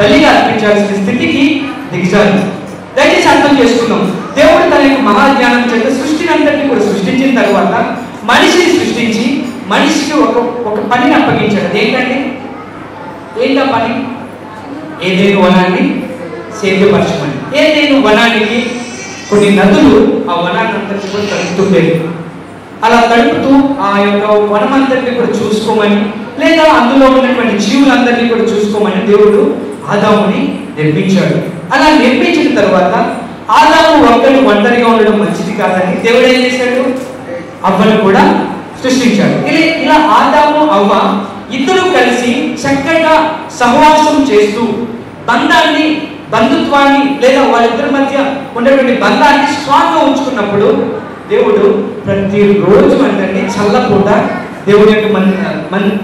బలిగా అర్పించాల్సిన స్థితికి దిగజారు. దయచేసి అర్థం చేసుకున్నాం. దేవుడు తన యొక్క మహాజ్ఞానం చేత సృష్టిని అంతటిని కూడా సృష్టించిన తర్వాత మనిషిని సృష్టించి మనిషికి ఒక పనిని అప్పగించాడు. అదేంటండి? ఏంటా పని? ఏదేను వనాన్ని సేద్యపరచమని. ఏదేను వనానికి కొన్ని నదులు ఆ వనాన్ని అంతటి కూడా తడుపుతుండేవి. అలా తడుపుతూ ఆ యొక్క వనమంతటిని కూడా చూసుకోమని, లేదా అందులో ఉన్నటువంటి జీవులందరినీ కూడా చూసుకోమని దేవుడు ఆదాముని నిర్మించాడు. అలా నిర్మించిన తర్వాత ఆదాము ఒక్కడు ఒంటరిగా ఉండడం మంచిది కాదని దేవుడు ఏం చేశాడు? అవ్వను కూడా సృష్టించాడు. ఇలా ఆదాము అవ్వ ఇద్దరు కలిసి చక్కగా సహవాసం చేస్తూ బంధాన్ని, బంధుత్వాన్ని లేదా వాళ్ళిద్దరి మధ్య ఉన్నటువంటి బంధాన్ని స్ట్రాంగ్గా ఉంచుకున్నప్పుడు దేవుడు ప్రతిరోజు అంటే చల్లపూట దేవుడు యొక్క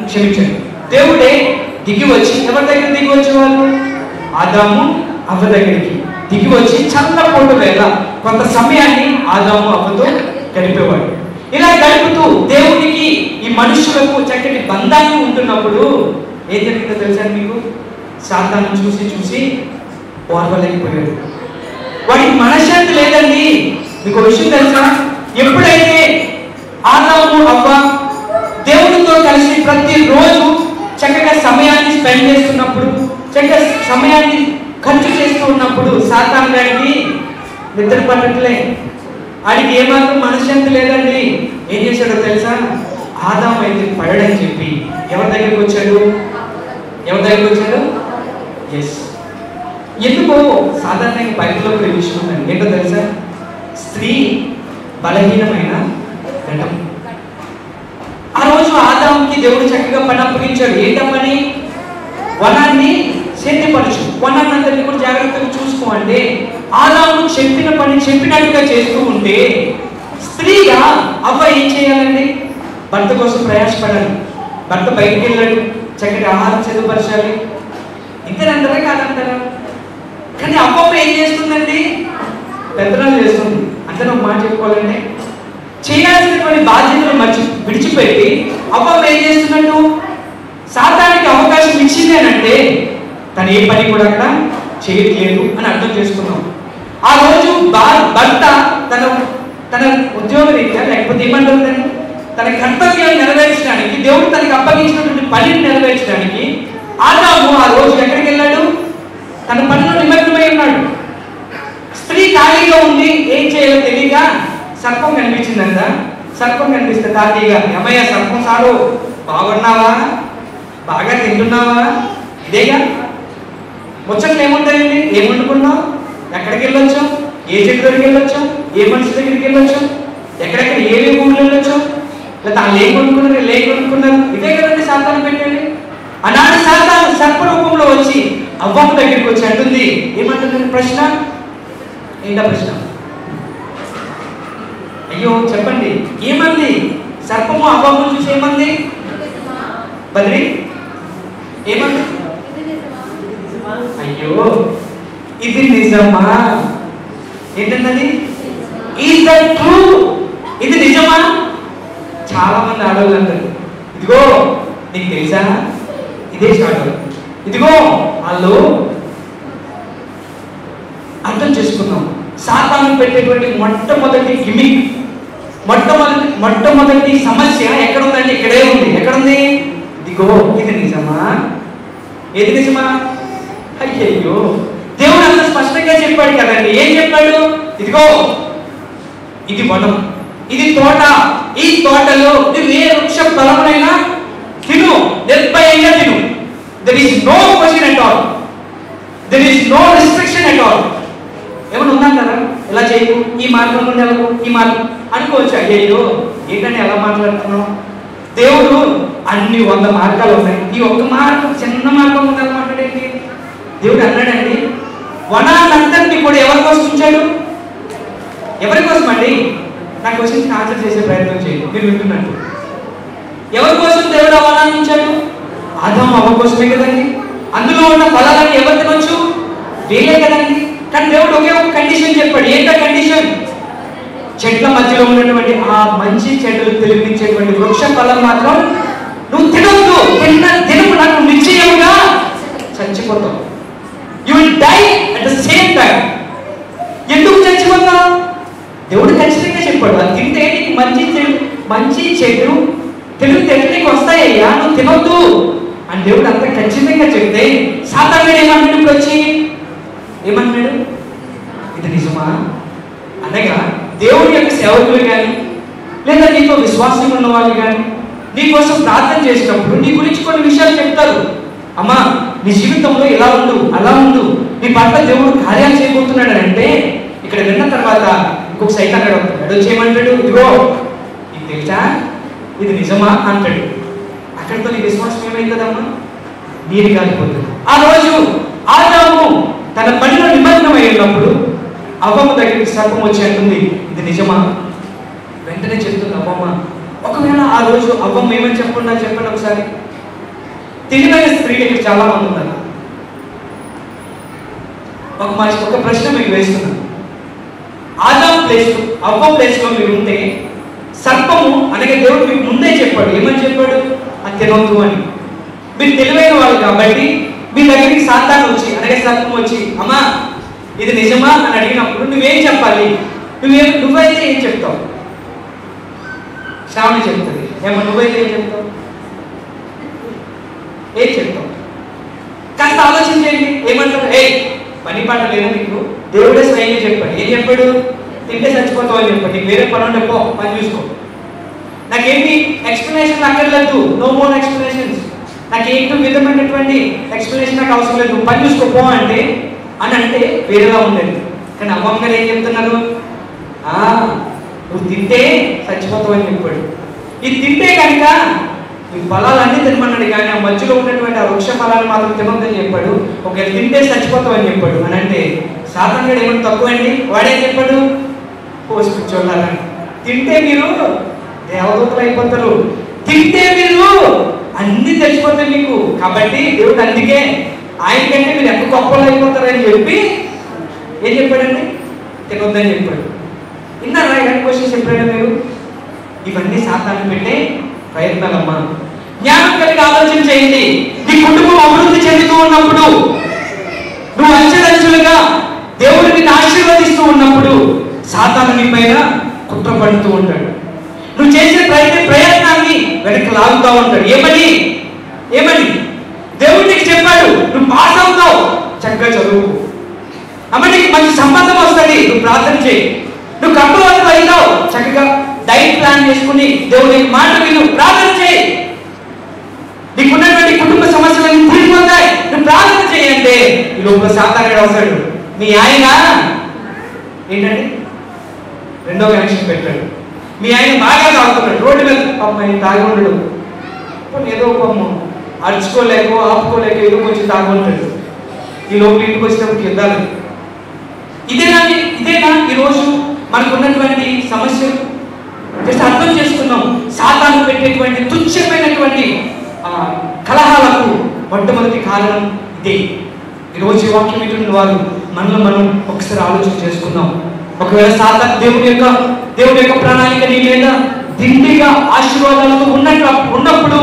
క్షమించాడు. దేవుడే దిగి వచ్చి ఎవరి దగ్గర దిగి వచ్చేవాళ్ళు? ఆదాము అవ్వ దగ్గరికి దిగి వచ్చి చల్లపూట వేళ కొంత సమయాన్ని ఆదాము అవ్వతో గడిపేవాడు. ఇలా గడుపుతూ దేవునికి ఈ మనుషులకు చక్కటి బంధాన్ని ఉంటున్నప్పుడు ఏం జరిగిందో తెలుసా మీకు? సాతాను చూసి చూసి ఓర్వలేకపోయాడు. వాడికి మనశ్శాంతి లేదండి. మీకు విషయం తెలుసా? ఎప్పుడైతే ఆదాము అవ్వ దేవునితో కలిసి ప్రతిరోజు చక్కగా సమయాన్ని స్పెండ్ చేస్తున్నప్పుడు, చక్కగా సమయాన్ని ఖర్చు చేస్తూ ఉన్నప్పుడు సాతాను గారికి నిద్ర పట్టట్లే, ఆడికి ఏమాత్రం మనశ్శాంతి లేదండి. ఏం చేశాడో తెలుసా? ఆదాము అయితే పడడని చెప్పి ఎవరి దగ్గరికి వచ్చాడు? ఎవరి దగ్గరికి వచ్చాడు? ఎస్. ఎందుకో సాధారణంగా బైబిల్లో ఒక విషయం ఉందండి. ఏంటో తెలుసా? స్త్రీ బలహీనమైన ఘటం. ఆ రోజు ఆదాముకి దేవుడు చక్కగా పని అప్పగించాడు. ఏంటో పని? వనాన్ని సేద్యపరచు, వనాన్ని అందరినీ కూడా జాగ్రత్తగా చూసుకో అంటే ఆదాము చెప్పిన పని చెప్పినట్టుగా చేస్తూ ఉంటే స్త్రీగా అవ్వ ఏం చేయాలండి? భర్త కోసం ప్రయాసపడాలి. భర్త బయటికి వెళ్ళాడు, చక్కటి ఆహారం చదువుపరచాలి. ఇంతేనంటారా కాదంటారా? కానీ అవ్వ ఏం చేస్తుందండి? పెద్దనాలు చేస్తుంది. అంటే ఒక మాట చెప్పుకోవాలంటే చేయాల్సినటువంటి బాధ్యతలు విడిచిపెట్టి అవ్వ ఏం చేస్తున్నట్టు? సాతానికి అవకాశం ఇచ్చింది అని అంటే తను ఏ పని కూడా అక్కడ చేయట్లేదు అని అర్థం చేసుకున్నాం. ఆ రోజు భర్త తన ఉద్యోగ రీత్యా లేకపోతే ఏమంటారు, తన కర్తవ్యాన్ని నెరవేర్చడానికి, దేవుడు తనకి అప్పగించినటువంటి పనిని నెరవేర్చడానికి ఆదాము ఆ రోజు ఎక్కడికి వెళ్ళాడు? తన పనిలో నిమగ్నమై ఉన్నాడు. స్త్రీ ఖాళీగా ఉంది, ఏం చేయాలో తెలియక సర్పం కనిపించిందంట. సర్పం కనిపిస్తే తాతయ్యగా, అమ్మయ్య సర్పం సారు, బాగున్నావా, బాగా తింటున్నావా, ఇదేగా ముచ్చట్లు ఏముంటాయండి? ఏం వండుకున్నావు, ఎక్కడికి వెళ్ళొచ్చు, ఏ చెట్టు దగ్గరికి వెళ్ళొచ్చు, ఏ మనిషి దగ్గరికి వెళ్ళొచ్చు, ఎక్కడెక్కడ ఏవి ఊళ్ళు వెళ్ళొచ్చు, లేదా వాళ్ళు ఏం కొనుక్కున్నారు, ఇదే కదండి సాతాను పెట్టండి. ఆనాడు సాతాను సర్ప రూపంలో వచ్చి అవ్వమ్మ దగ్గరికి వచ్చి అంటుంది. ఏమంటుంది? ప్రశ్న ఏంటా ప్రశ్న? అయ్యో చెప్పండి, ఏమంది? సర్పము అవ్వమ్మ చూసి ఏమంది? బద్రి ఏమంది? అయ్యో ఇది నిజమా? ఏంటన్నది? Is that true? ఇది నిజమా? చాలా మంది ఆడవాళ్ళు అంటారు, ఇదిగో నీకు తెలుసా, ఇదే స్టార్ట్, ఇదిగో వాళ్ళు అర్థం చేసుకున్నాం. సాతాను పెట్టేటువంటి మొట్టమొదటి గిమిక్, మొట్టమొదటి సమస్య ఎక్కడుందండి? ఇక్కడే ఉంది. ఎక్కడుంది? ఇదిగో ఇది నిజమా? ఏది నిజమా? అయ్యయ్యో, దేవుడు అంత స్పష్టంగా చెప్పాడు కదండి. ఏం చెప్పాడు? ఇదిగో ఇది వనం, ఇది తోట, ఈ తోటలో నువ్వు ఏ వృక్ష ఫలమునైనా తిను, నిర్భయంగా తిను. There is no question at all, there is no restriction at all. ఏమన్నా ఉందంటారా? ఇలా చేయకు, ఈ మార్గం నుండి వెళ్ళకు, ఈ మార్గం అనుకోవచ్చు. అయ్యయ్యో ఏంటంటే ఎలా మాట్లాడుతున్నావు? దేవుడు అన్ని 100 మార్గాలు ఉన్నాయి, ఈ ఒక్క మార్గం, చిన్న మార్గం ఉండాలి మాట్లాడేది. దేవుడు అన్నాడండి, వనాలందరినీ కూడా ఎవరి కోసం ఉంచాడు? ఎవరి కోసం అండి? నా క్వశ్చన్స్ని ఆన్సర్ చేసే ప్రయత్నం చేయండి. మీరు వింటున్నట్టు ఎవరి కోసం దేవుడు ఆ వనాన్ని ఉంచాడు? ఆదాము అవ్వ కోసమే కదండి. అందులో ఉన్న ఫలాలను ఎవరు తినొచ్చు? వీళ్ళే కదండి. కానీ దేవుడు ఒకే ఒక కండిషన్ చెప్పాడు. ఏంటో కండిషన్? చెట్ల మధ్యలో ఉన్నటువంటి ఆ మంచి చెడులు తెలిపించేటువంటి వృక్ష ఫలం మాత్రం నువ్వు తినొద్దు. తినము నాకు నిశ్చయముగా చచ్చిపోతావు. You will die at the same time. ఎందుకు చచ్చిపోతావు? దేవుడు ఖచ్చితంగా చెప్పాడు, అది తింటే నీకు మంచి చెడు తెలివితేటలు నీకు వస్తాయ్యా, నువ్వు తినొద్దు అని దేవుడు అంత ఖచ్చితంగా చెప్తే సాతానుడు ఏమన్నాడు? ఇప్పుడు వచ్చి ఏమన్నాడు? ఇది నిజమా? అనగా దేవుడి యొక్క సేవకులు కానీ లేదా నీతో విశ్వాసం ఉన్న వాళ్ళు కానీ నీ కోసం ప్రార్థన చేసినప్పుడు నీ గురించి కొన్ని విషయాలు చెప్తారు. అమ్మా, నీ జీవితంలో ఇలా ఉండు, అలా ఉండు, నీ పట్ల దేవుడు కార్యాలు చేయబోతున్నాడు అని అంటే ఇక్కడ విన్న తర్వాత ఇంకొక సైతాన్ అడుగుతాడు, వచ్చేయమంటాడు, ఇదిగో ఇది తెలుసా, ఇది నిజమా అంటాడు. అక్కడితో నీ విశ్వాసం ఏమైతుందమ్మా? నీరు కాలిపోతుంది. ఆ రోజు ఆదాము తన పనిలో నిమగ్నమై ఉన్నప్పుడు అవ్వమ్మ దగ్గరికి సర్పం వచ్చి అంటుంది, ఇది నిజమా? వెంటనే చెప్తుంది అవ్వమ్మ. ఒకవేళ ఆ రోజు అవ్వమ్మ ఏమని చెప్పండి ఒకసారి. తెలివైన స్త్రీలు ఇక్కడ చాలా మంది ఉన్నారు. ఒక ప్రశ్న మీకు వేస్తున్నాను. ఆదాం ప్లేస్లో అవ్వ ప్లేస్లో మీరు ఉంటే సర్పము అనగా దేవుడు మీకు ముందే చెప్పాడు, ఏమని చెప్పాడు? అది తినొద్దు అని. మీరు తెలివైన వాళ్ళు కాబట్టి మీ దగ్గరికి సాతాను వచ్చి అనగా సర్పం వచ్చి అమ్మా ఇది నిజమా అని అడిగినప్పుడు నువ్వేం చెప్పాలి? నువ్వైతే ఏం చెప్తావు? శ్రావణి చెప్తుంది. ఏమో నువ్వైతే ఏం చెప్తావు? ఏం చెప్తావు? కాస్త ఆలోచించేయండి. ఏమంటారు? పని పాట లేదా నీకు? దేవుడే స్వయంగా చెప్పాడు. ఏం చెప్పాడు? తింటే చచ్చిపోతావు అని చెప్పాడు. నీకు వేరే పని ఉంటే పో, పని చూసుకో. నాకేంటి ఎక్స్ప్లెనేషన్ అక్కర్లేదు. No more explanations. నాకేంటి విధమైనటువంటి ఎక్స్ప్లెనేషన్ నాకు అవసరం లేదు, పని చూసుకోపో అంటే అంటే వేరేలా ఉండేది. కానీ అమ్మమ్మ గారు ఏం చెప్తున్నారు? నువ్వు తింటే చచ్చిపోతావు అని చెప్పాడు. ఇది తింటే కనుక ఈ ఫలాలన్నీ తినమన్నాడు, కానీ ఆ మధ్యలో ఉన్నటువంటి ఆ వృక్ష ఫలాన్ని మాత్రం తినొద్దని చెప్పాడు. ఒకవేళ తింటే చచ్చిపోతావు అని చెప్పాడు. అని అంటే సాతాను గారు ఏమైనా తక్కువ అండి? వాడేం చెప్పాడు? పోసి కూర్చోన్నారా, తింటే మీరు దేవదూతలు అయిపోతారు, తింటే మీరు అన్ని తెలిసిపోతాయి మీకు. కాబట్టి దేవుడు అందుకే ఆయనకంటే మీరు ఎంత గొప్పలు అయిపోతారని చెప్పి ఏం చెప్పాడండి? తినొద్దని చెప్పాడు. విన్నారా? ఎలాంటి క్వశ్చన్స్ చెప్పాడు మీరు? ఇవన్నీ సాతాను పెట్టే ప్రయత్నాలమ్మా. జ్ఞానం కలిగి ఆలోచన చేయండి. నీ కుటుంబం అభివృద్ధి చెందుతూ ఉన్నప్పుడు, నువ్వు అంచెలంచెలుగా దేవుడు నిన్ను ఆశీర్వదిస్తూ ఉన్నప్పుడు సాతాను నీ పైన కుట్ర పడుతూ ఉంటాడు. నువ్వు చేసే ప్రయత్నాన్ని వెనక్కి లాగుతూ ఉంటాడు. ఏమని దేవుడు నీకు చెప్పాడు, నువ్వు పాస్ అవుతావు, చక్కగా చదువు. అమ్మ నీకు మంచి సంబంధం వస్తుంది, నువ్వు ప్రార్థన చేయి. నువ్వు గర్భవతి అవుతావు, చక్కగా డైట్ ప్లాన్ చేసుకుని దేవుడి మాట విను, ప్రార్థన చేయి. నీకున్నటువంటి కుటుంబ సమస్యలన్నీ తీరిపోతాయి, నువ్వు ప్రార్థన చేయంటే ఈ లోపల సాతానుడు వస్తాడు. మీ ఆయన ఏంటండి రెండో కనెక్షన్ పెట్టాడు. మీ ఆయన బాగా తాగుతున్నాడు, రోడ్డు మీద అమ్మాయి తాగి ఉండడు, ఏదో అరుచుకోలేక ఆపుకోలేక ఏదో కొంచెం తాగుంటాడు. ఈ లోపల ఇంటికి వచ్చినప్పుడు కిందాలి. ఇదేనా ఈరోజు మనకు ఉన్నటువంటి సమస్యలు? జస్ట్ అర్థం చేసుకున్నాం. సాతాను పెట్టేటువంటి తుచ్చమైనటువంటి కలహాలకు మొట్టమొదటి కారణం ఇదే. ఈరోజు ఈ వాక్యం వింటున్న వారు మనలో మనం ఒకసారి ఆలోచన చేసుకుందాం. ఒకవేళ సాతాను దేవుడి యొక్క ప్రణాళిక నీ మీద దిండిగా ఆశీర్వాదాలతో ఉన్నప్పుడు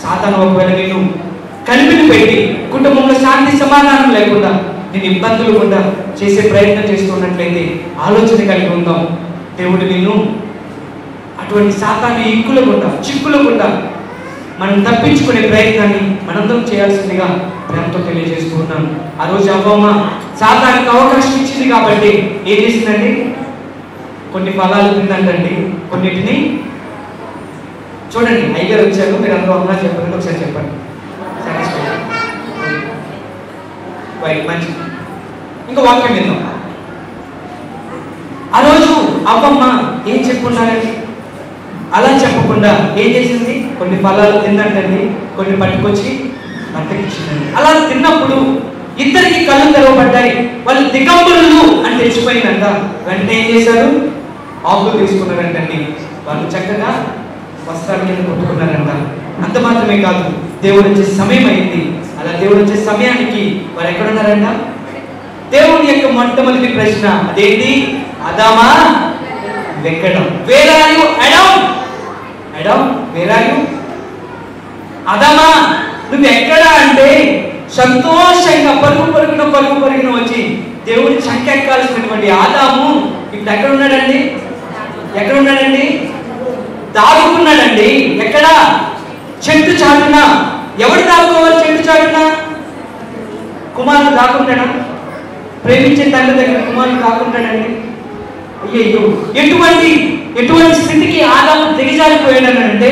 సాతాను ఒకవేళ నేను కలిపిని పెట్టి కుటుంబంలో శాంతి సమాధానం లేకుండా నేను ఇబ్బందులు కూడా చేసే ప్రయత్నం చేస్తున్నట్లయితే ఆలోచన కలిగి ఉందాం. దేవుడు నిన్ను అటువంటి సాతాను చిక్కులు గుండా మనం తప్పించుకునే ప్రయత్నాన్ని మనందరం చేయాల్సిందిగా ప్రేమతో తెలియజేస్తూ ఉన్నాను. ఆ రోజు అవ్వమ్మ సాతానికి అవకాశం ఇచ్చింది కాబట్టి ఏం చేసిందండి? కొన్ని ఫలాలు తిందంటండి. కొన్నిటిని చూడండి, అయ్యగారు వచ్చారు, మీరు అందరూ అన్నా చెప్పండి, ఒకసారి చెప్పండి. మంచి ఇంకా వాక్యం విందాం. ఆ రోజు అవ్వమ్మ ఏం చెప్పుకున్నారండి? అలా చెప్పకుండా ఏం చేసింది? కొన్ని ఫలాలు తిందంటండి, కొన్ని పట్టుకొచ్చి బట్టకిచ్చిందండి. అలా తిన్నప్పుడు ఇద్దరికి కళ్ళు తెరవబడ్డాయి. వాళ్ళు దిగంబరులు అని తెలిసిపోయిందంట. వెంటనే ఏం చేశారు? ఆకులు తీసుకున్నారంటండి. వాళ్ళు చక్కగా వస్త్రాల కింద కొట్టుకున్నారంట. అంత మాత్రమే కాదు, దేవుడు వచ్చే సమయం అయింది. అలా దేవుడు వచ్చే సమయానికి వారు ఎక్కడున్నారంట? దేవుని యొక్క మొట్టమొదటి ప్రశ్న అదేంటి? అదామా ఎక్కడ? Where are you Adam? Where are you? అదామా నువ్వు ఎక్కడ అంటే సంతోషంగా పరుగు వచ్చి దేవుని చంకెక్కాల్సినటువంటి ఆదాము ఇప్పుడు ఎక్కడ ఉన్నాడండి? దాగుకున్నాడండి. ఎక్కడ? చెట్టు చాటున. ఎవడు దాక్కోవాలి చెట్టు చాటున? కుమారుడు దాక్కుంటాడా? ప్రేమించే తండ్రి దగ్గర కుమారుడు దాక్కుంటాడండి? అయ్యో, ఎటువంటి స్థితికి ఆదాము దిగజారిపోయాడనంటే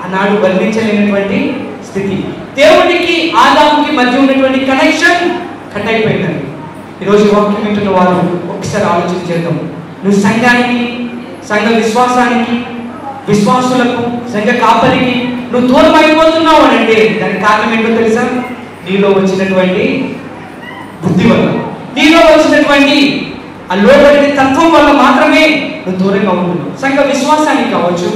ఆనాడు వర్ణించలేనటువంటి స్థితి. దేవునికి ఆదాముకి మధ్య ఉన్నటువంటి కనెక్షన్ కట్ అయిపోయిందండి. ఈరోజు వాక్యం వింటున్న వారు ఒకసారి ఆలోచన చేద్దాం. నువ్వు సంఘానికి, సంఘ విశ్వాసానికి, విశ్వాసులకు, సంఘ కాపరికి నువ్వు దూరం అయిపోతున్నావు అని అంటే దానికి కారణం ఏంటో తెలుసా? నీలో వచ్చినటువంటి బుద్ధి వల్ల, నీలో వచ్చినటువంటి ఆ లోబడిన తత్వం వల్ల మాత్రమే నువ్వు దూరంగా ఉంటున్నావు. సంఘ విశ్వాసానికి కావచ్చు,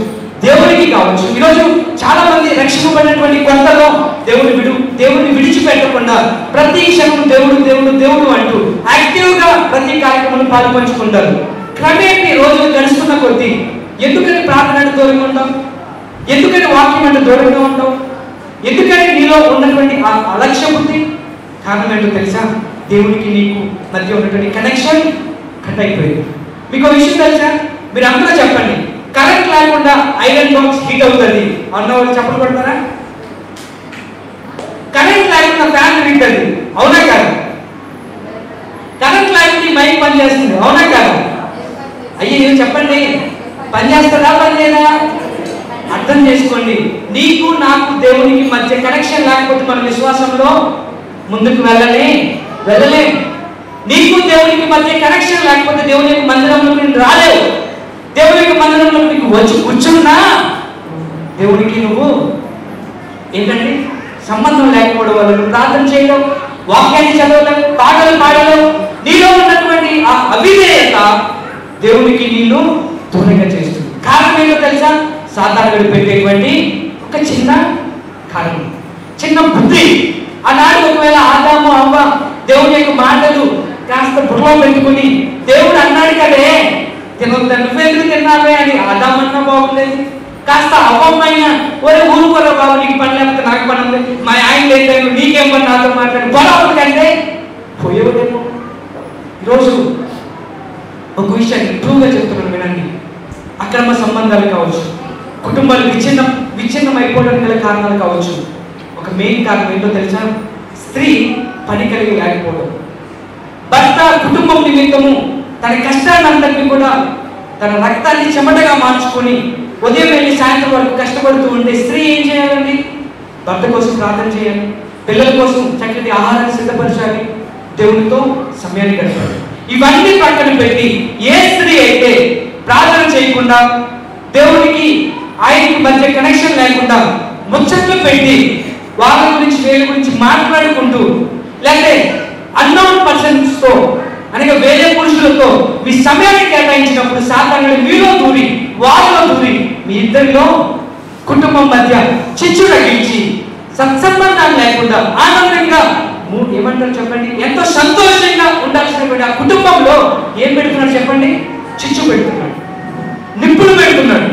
దేవునికి కావచ్చు. ఈరోజు చాలా మంది రక్షింపబడినటువంటి కొత్తలో దేవుడిని విడిచిపెట్టకుండా ప్రతి క్షణం దేవుడు అంటూ యాక్టివ్గా ప్రతి కార్యక్రమంలో పాల్పంచుకుంటారు. క్రమేపీ రోజులు గడుస్తున్న కొద్దీ ఎందుకని ప్రార్థన అంటే దూరంగా ఉంటాం? ఎందుకని వాక్యం అంటే దూరంగా ఉంటాం? ఎందుకని నీలో ఉన్నటువంటి ఆ అలక్ష్య బుద్ధి? కారణం ఏంటో తెలుసా? దేవునికి నీకు మధ్య ఉన్నటువంటి కనెక్షన్ కట్ అయిపోయింది. మీకు విషయం తెలుసా? మీరు అందరూ చెప్పండి, కరెంట్ లేకుండా ఐరన్ బాక్స్ హీట్ అవుతుంది అన్న వాళ్ళు చెప్పలు పడతారా? కరెంట్ లేకుండా ఫ్యాన్ తిరుగుతుంది, అవునా కాదు? కరెంట్ లేకుండా మైక్ పనిచేస్తుంది, అవునా కాదు? అయ్యో చెప్పండి, పనిచేస్తుందా పనిచేయదా? అర్థం చేసుకోండి. నీకు నాకు దేవునికి మధ్య కనెక్షన్ లేకపోతే మన విశ్వాసంలో ముందుకు వెళ్ళలేం. నీకు దేవునికి మధ్య కనెక్షన్ లేకపోతే దేవుని యొక్క మందిరంలో నేను రాలేవు. దేవుని యొక్క మందిరంలో నీకు వచ్చి కూర్చున్నా దేవునికి నువ్వు ఏంటంటే సంబంధం లేకపోవడం వల్ల నువ్వు ప్రార్థన చేయడం, వాక్యాన్ని చదవడం, పాటలు పాడడం, నీలో ఉన్నటువంటి ఆ అవిధేయత దేవునికి నీళ్ళు దూరంగా చేస్తుంది. కారణం ఏంటో తెలుసా? సాధారణంగా పెట్టేటువంటి ఒక చిన్న కారణం, చిన్న బుద్ధి. ఆనాడు ఒకవేళ ఆదాము అవ్వ దేవుని యొక్క మాటలు కాస్త బుర్రలో పెట్టుకుని దేవుడు అన్నాడు కదే తినొద్దా, నువ్వెందుకు తిన్నావే అని ఆదాము అన్నా బాగుండేది. కాస్త అవ్వమైన ఊరుకోరా బాబు, నీకు పని లేకపోతే నాకు పని ఉంది, మా ఆయన లేదు నీకేం పని నాతో మాట్లాడి గొడవలు కంటే పోయేదేమో. ఈరోజు ఒక విషయాన్ని ట్రూగా చెప్తున్నాను వినండి. అక్రమ సంబంధాలు కావచ్చు, కుటుంబాలు విచ్ఛిన్నం అయిపోవడానికి గల కారణాలు కావచ్చు. ఒక మెయిన్ కారణం ఏంటో తెలుసా? స్త్రీ పని కలిగి లేకపోవడం. భర్త కుటుంబం నిమిత్తము తన కష్టాన్ని అంతటిని కూడా తన రక్తాన్ని చెమటగా మార్చుకొని ఉదయం వెళ్ళి సాయంత్రం వరకు కష్టపడుతూ ఉంటే స్త్రీ ఏం చేయాలండి? భర్త కోసం ప్రార్థన చేయాలి, పిల్లల కోసం చక్కటి ఆహారాన్ని సిద్ధపరచాలి, దేవునితో సమయాన్ని గడపాలి. ఇవన్నీ పక్కన పెట్టి ఏ స్త్రీ అయితే ప్రార్థన చేయకుండా దేవునికి ఆయనకి మధ్య కనెక్షన్ లేకుండా ముచ్చట్లు పెట్టి వాళ్ళ గురించి వీళ్ళ గురించి మాట్లాడుకుంటూ లేకపోతే అన్నోన్ పర్సన్స్ తో అనగా వేరే పురుషులతో మీ సమయాన్ని కేటాయించినప్పుడు సాధారణ మీలో దూరి వాళ్ళలో దూరి మీ ఇద్దరిలో కుటుంబం మధ్య చిచ్చు తగ్గించి సత్సంబంధాలు లేకుండా ఆనందంగా ఏమంటారు చెప్పండి, ఎంతో సంతోషంగా ఉండాల్సినటువంటి ఆ కుటుంబంలో ఏం పెడుతున్నాడు చెప్పండి? చిచ్చు పెడుతున్నాడు, నిప్పులు పెడుతున్నాడు.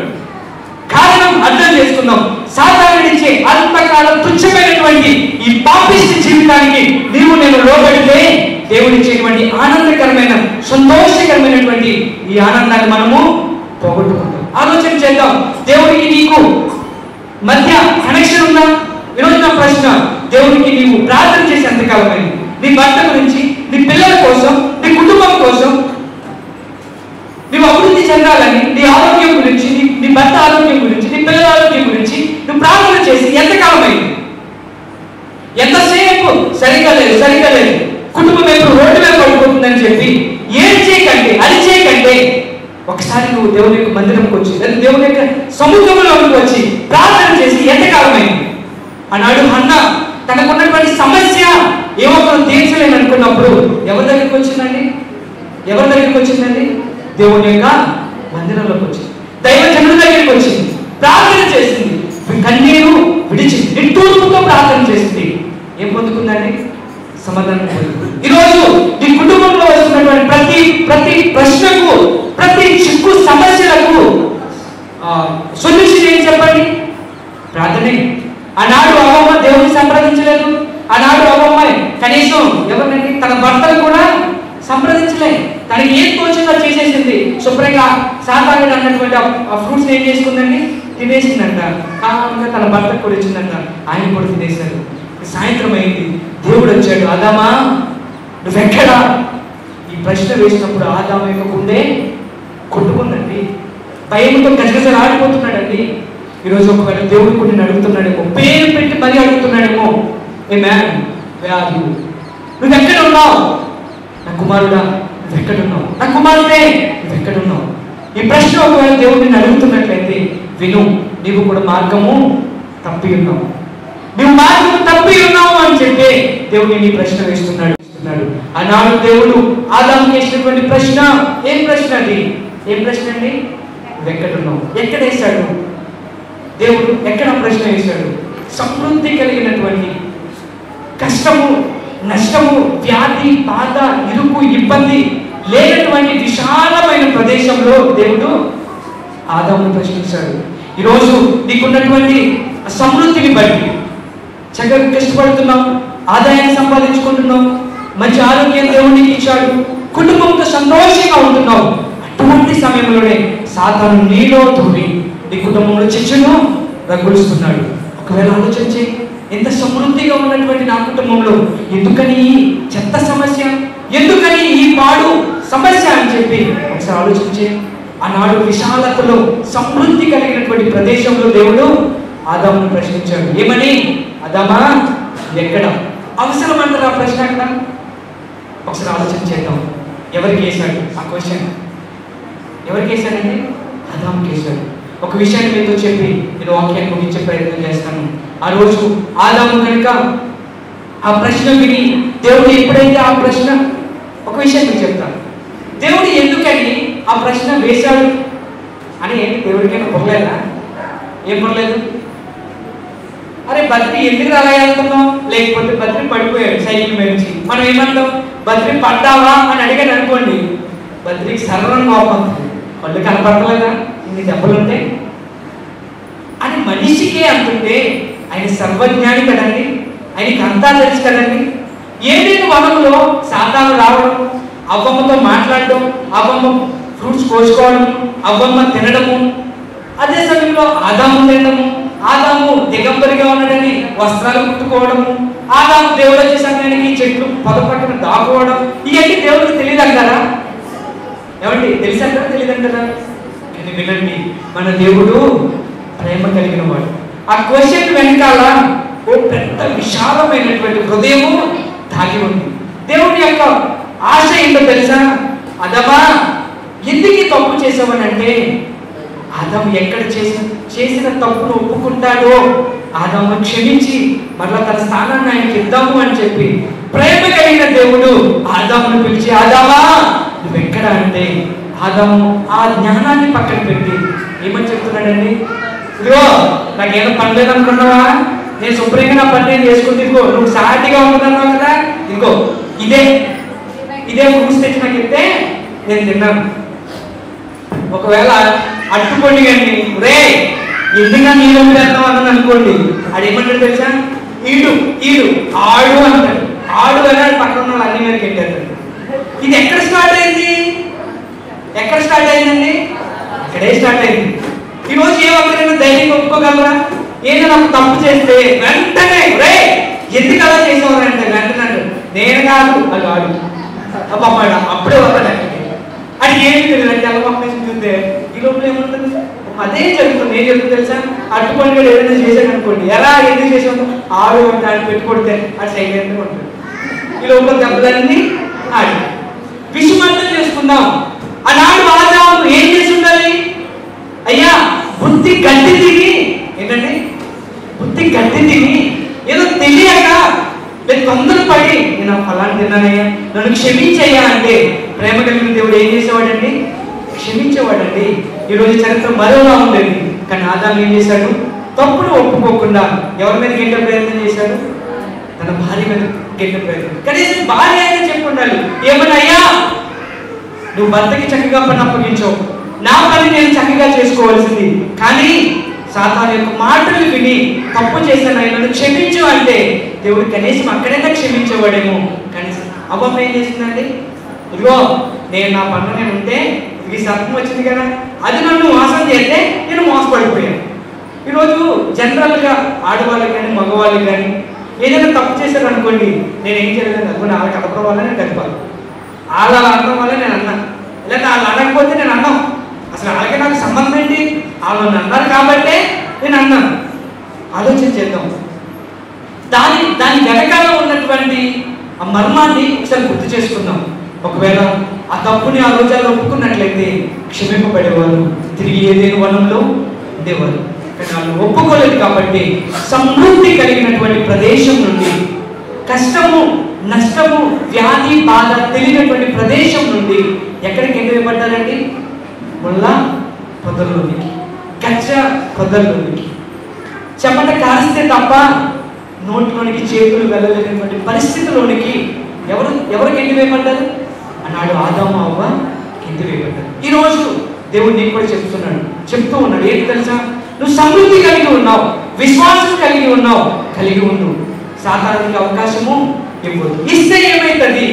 కారణం అర్థం చేసుకుందాం. సాధారణించే అల్పకాలం తుచ్చమైనటువంటి ఈ పాపిష్టి జీవితానికి నీవు నేను లోబడితే దేవుడిచ్చేటువంటి ఆనందకరమైన సంతోషకరమైనటువంటి ఈ ఆనందాన్ని మనము పోగొట్టుకుంటాం. ఆలోచన చేద్దాం, దేవుడికి నీకు మధ్య కనెక్షన్ ఉందా? ఈరోజు నా ప్రశ్న, దేవుడికి నీవు ప్రార్థన చేసి ఎంతకాలమైంది? నీ భర్త గురించి, నీ పిల్లల కోసం, నీ కుటుంబం కోసం నువ్వు అభివృద్ధి చెందాలని, నీ ఆరోగ్యం గురించి, నీ భర్త ఆరోగ్యం గురించి, నీ పిల్లల ఆరోగ్యం గురించి నువ్వు ప్రార్థన చేసి ఎంతకాలమైంది? ఎంతసేపు సరిగా లేదు కుటుంబం ఎప్పుడు రోడ్డు మీద పడిపోతుందని చెప్పి ఏం చేయకంటే అరిచేయకంటే ఒకసారి నువ్వు దేవుని యొక్క మందిరంకి వచ్చి లేదా దేవుని యొక్క సముద్రంలోకి వచ్చి ప్రార్థన చేసి ఎంతకాలమైంది? ఆనాడు హన్నా తనకున్నటువంటి సమస్య ఏమో తీర్చలేని అనుకున్నప్పుడు ఎవరి దగ్గరికి వచ్చిందండి? దేవుని యొక్క మందిరంలోకి వచ్చింది, దైవజనుడి దగ్గరికి వచ్చింది, ప్రార్థన చేసింది, కన్నీరు విడిచింది, నిట్టూర్పుతో ప్రార్థన చేసింది. ఏం పొందుకుందండి? సమాధానం పొందుకుంది. ఈరోజు నీ కుటుంబంలో వస్తున్నటువంటి ప్రతి ప్రశ్నకు, ప్రతి చిక్కు సమస్యలకు సొల్యూషన్ ఏం చెప్పండి? ప్రార్థనే. ఆనాడు అవ్వ దేవుని సంప్రదించలేదు, ఆనాడు అమ్మాయి కనీసం ఎవరినండి తన భర్తను కూడా సంప్రదించలే, తనకి ఏం తోచిందో చేసేసింది. శుభ్రంగా సాతానుడు అన్నటువంటి ఆ ఫ్రూట్స్ ఏం చేసుకుందండి, తినేసిందంట. కారణంగా తన భర్తకు కూడా ఇచ్చిందంట, ఆయన కూడా తినేశారు. సాయంత్రం అయింది, దేవుడు వచ్చాడు. ఆదామా నువ్వెక్కడా? ఈ ప్రశ్న వేసినప్పుడు ఆదాము యొక్క గుండె కొట్టుకుందండి, భయంతో గజగజలు ఆడిపోతున్నాడండి. ఈరోజు ఒకవేళ దేవుడు కొన్ని అడుగుతున్నాడేమో, పేరు పెట్టి మరీ అడుగుతున్నాడేమో, ఏ మ్యాన్ వ్యాధి నువ్వెక్కడ ఉన్నావు? నా కుమారుడా నువ్వెక్కడున్నావు? నా కుమారుడే నువ్వెక్కడున్నావు? ఈ ప్రశ్న ఒకవేళ దేవుడు నిన్ను అడుగుతున్నట్లయితే విను, నీవు కూడా మార్గము తప్పి ఉన్నావు, నువ్వు మార్గం తప్పి ఉన్నావు అని చెప్పి దేవుడు నీ ప్రశ్న వేస్తున్నాడు. ఆనాడు దేవుడు ఆదాము చేసినటువంటి ప్రశ్న ఏం ప్రశ్న అది? ఏం ప్రశ్న అండి? నువ్వెక్కడున్నావు? ఎక్కడ వేశాడు దేవుడు? ఎక్కడ ప్రశ్న వేశాడు? సమృద్ధి కలిగినటువంటి కష్టము, నష్టము, వ్యాధి, బాధ, ఇరుకు, ఇబ్బంది లేనటువంటి విశాలమైన ప్రదేశంలో దేవుడు ఆదామును ప్రశ్నించాడు. ఈరోజు నీకున్నటువంటి సమృద్ధిని బట్టి చక్కగా కష్టపడుతున్నాం, ఆదాయాన్ని సంపాదించుకుంటున్నాం, మంచి ఆరోగ్యం దేవుడు నీకు ఇచ్చాడు, కుటుంబంతో సంతోషంగా ఉంటున్నావు. అటువంటి సమయంలోనే సాతాను నీలో దూరి నీ కుటుంబంలో చిచ్చును రగులుస్తున్నాడు. ఒకవేళ ఆలోచించి, ఎంత సమృద్ధిగా ఉన్నటువంటి నా కుటుంబంలో ఎందుకని ఈ చెత్త సమస్య, ఎందుకని ఈ పాడు సమస్య అని చెప్పి ఒకసారి ఆలోచించి, ఆనాడు విశాలతలో సమృద్ధి కలిగినటువంటి ప్రదేశంలో దేవుడు ఆదామును ప్రశ్నించాడు. ఏమని? ఆదామా ఎక్కడ? అవసరం అంటారు ఆ ప్రశ్న అక్కడ? ఒకసారి ఆలోచన చేద్దాం. ఎవరికి వేశాడు ఆ క్వశ్చన్? ఎవరికి వేశాడండి? ఆదాముకి వేశాడు. ఒక విషయాన్ని మీతో చెప్పి నేను వాక్యాన్ని ముగించే ప్రయత్నం చేస్తాను. ఆ రోజు ఆదాము కనుక ఆ ప్రశ్న విని దేవుడు ఎప్పుడైతే ఆ ప్రశ్న, ఒక విషయం మీకు చెప్తాను, దేవుడు ఎందుకని ఆ ప్రశ్న వేశాడు అని దేవుడికైనా పొరలేదా? ఏం పొరలేదు? అరే బద్రి ఎందుకు అలా వెళ్తున్నావు, లేకపోతే బద్రి పడిపోయాడు సైకిల్ మీద నుంచి, మనం ఏమంటాం? బద్రి పడ్డావా అని అడిగాడు అనుకోండి, బద్రికి సర్వం కోపం, కళ్ళు కనపడలేదా ఇన్ని దెబ్బలుంటే అని మనిషికే అంటుంటే ఆయన సర్వజ్ఞాని కదండి, ఆయనకి అంతా తెలుసు కదండి. ఏదైనా వనంలో సాతాను రావడం, అవ్వమ్మతో మాట్లాడడం, అవ్వమ్మ ఫ్రూట్స్ కోసుకోవడం, అవ్వమ్మ తినడము, అదే సమయంలో ఆదాము తినడము, ఆదాము దిగంబరిగా ఉన్నాడని వస్త్రాలు కుట్టుకోవడము, ఆదాము దేవుడు వచ్చే సమయానికి చెట్లు పదపట్టున దాక్కోవడం, ఇవన్నీ దేవుడికి తెలియదు అంటారా? ఏమండి తెలుసంటారా తెలియదంటారా? కానీ వినండి, మన దేవుడు ప్రేమ కలిగిన వాడు. ఆ క్వశ్చన్ వెనకాల ఓ పెద్ద విశాలమైనటువంటి హృదయము దాగి ఉంది. దేవుడి యొక్క ఆశ ఏంటో తెలుసా? ఆదామా ఎందుకు తప్పు చేసావని అంటే, ఆదాము ఎక్కడ చేసిన తప్పును ఒప్పుకుంటాడో ఆదాము క్షమించి మరలా తన స్థానాన్ని ఆయనకి ఇద్దాము అని చెప్పి ప్రేమ కలిగిన దేవుడు ఆదామును పిలిచి, ఆదామా నువ్వెక్కడ అంటే, ఆదాము ఆ జ్ఞానాన్ని పక్కన పెట్టి ఏమని చెప్తున్నాడండి? ఇదిగో నాకేదో పని లేదనుకున్నావా, నేను శుభ్రంగా నా పని నేను చేసుకుంటే, ఇదిగో నువ్వు సాటిగా ఉంటున్నావు కదా, ఇదిగో ఇదే ఫ్రూట్స్ తెచ్చి నాకు ఇస్తే నేను తిన్నాను. ఒకవేళ అట్టుకోండి కానీ రే ఎందుగా నీళ్ళు పెడతావు అన్నది అనుకోండి, అది ఏమంటాడు తెలుసా? ఈడు ఆడు అంటాడు. ఆడు అని పక్కన ఉన్న వాళ్ళు అన్ని మీద పెట్టారు. ఇది ఎక్కడ స్టార్ట్ అయింది? ఎక్కడ స్టార్ట్ అయిందండి? ఇక్కడే స్టార్ట్ అయింది. ఈరోజు ఏ ఒక్కరైనా ధైర్యంగా ఒప్పుకోగలరా? ఏదో నాకు తప్పు చేస్తే వెంటనే రే ఎందుకు అలా చేసేవారు అంటే వెంటనే నేను కాదు అది ఆడు అబ్బాడు అప్పుడే వస్తాడు. అది ఏమి తెలియదు అలా పంపించి చూస్తే ఈ లోపల ఏముంటుంది? అదే జరుగుతుంది. ఏం జరుగుతుంది తెలుసా? అట్టుకొని ఏదైనా చేశాను అనుకోండి, ఎలా ఎందుకు చేసాము ఆడు అంటే ఆడు పెట్టుకొడితే అది సైలెంట్గా ఉంటుంది. ఈ లోపల దెబ్బలన్నీ ఆడి విషయం అర్థం చేసుకుందాం. ఆనాడు ఆదాము ఏం చేసి ఉండాలి? అయ్యా బుద్ధి గడ్డి తిని, ఏంటండి బుద్ధి గడ్డి తిని ఏదో తెలియక నేను తొందరపడి నేను ఫలాన్ని తిన్నానయ్యా నన్ను క్షమించయ్యా అంటే ప్రేమ కలిగిన దేవుడు ఏం చేసేవాడండి? క్షమించేవాడండి. ఈరోజు చరిత్ర మరోలా ఉండేది. కానీ ఆదాము ఏం చేశాడు? తప్పును ఒప్పుకోకుండా ఎవరి మీద గెంటే ప్రయత్నం చేశాడు? తన భార్య మీద గెంటే ప్రయత్నం. కనీసం భార్య అయినా చెప్పి ఉండాలి, ఏమన్నా అయ్యా నువ్వు భర్తకి చక్కగా పని అప్పగించావు, నా పని నేను చక్కగా చేసుకోవాల్సింది, కానీ సాతాను యొక్క మాటలు విని తప్పు చేశాను నన్ను క్షమించు అంటే దేవుడు కనీసం అక్కడైనా క్షమించేవాడేమో. కనీసం అవ్వమ్మ ఏం చేసిందండి? ఇదిగో నేను నా పనులు నేను ఉంటే ఇది సర్పం వచ్చింది కదా, అది నన్ను మోసం చేస్తే నేను మోసపడిపోయాను. ఈరోజు జనరల్గా ఆడవాళ్ళు కానీ మగవాళ్ళు కానీ ఏదైనా తప్పు చేశారు అనుకోండి, నేను ఏం చేయలేదు అనుకోండి, వాళ్ళకి అడపడం వల్ల నేను గడిపాను, వాళ్ళు అనడం వల్ల నేను అన్నా, లేదా వాళ్ళు అనకపోతే నేను అన్నాం. అసలు వాళ్ళకి నాకు సంబంధం ఏంటి? వాళ్ళు అన్నారు కాబట్టే నేను అన్నాను. ఆలోచన చేద్దాం. దాని వెనకాల ఉన్నటువంటి ఆ మర్మాన్ని ఒకసారి గుర్తు చేసుకుందాం. ఒకవేళ ఆ తప్పుని ఆ రోజుల్లో ఒప్పుకున్నట్లయితే క్షమింపబడేవారు, తిరిగి ఏదైనా వనంలో ఉండేవారు. కానీ వాళ్ళు ఒప్పుకోలేదు కాబట్టి సమృద్ధి కలిగినటువంటి ప్రదేశం నుండి, కష్టము నష్టము వ్యాధి బాధ తెలియనటువంటి ప్రదేశం నుండి ఎక్కడికి ఎండివేయబడ్డారండి? ముళ్ళ పొదల్లోనికి, గచ్చ పొదల్లోనికి. చెమట కారిస్తే తప్ప నోట్లోనికి చేతులు వెళ్ళలేనటువంటి పరిస్థితిలోనికి ఎవరికి ఎండివేయబడ్డారు అన్నాడు? ఆదాము అవ్వ ఎండివేయబడ్డారు. ఈరోజు దేవుడు నీకు కూడా చెప్తూ ఉన్నాడు. ఏంటి తెలుసా? నువ్వు సమృద్ధి కలిగి ఉన్నావు, విశ్వాసం కలిగి ఉన్నావు, కలిగి ఉండు. సాతానికి అవకాశము ఇవ్వదు. ఇస్తే ఏమవుతుంది?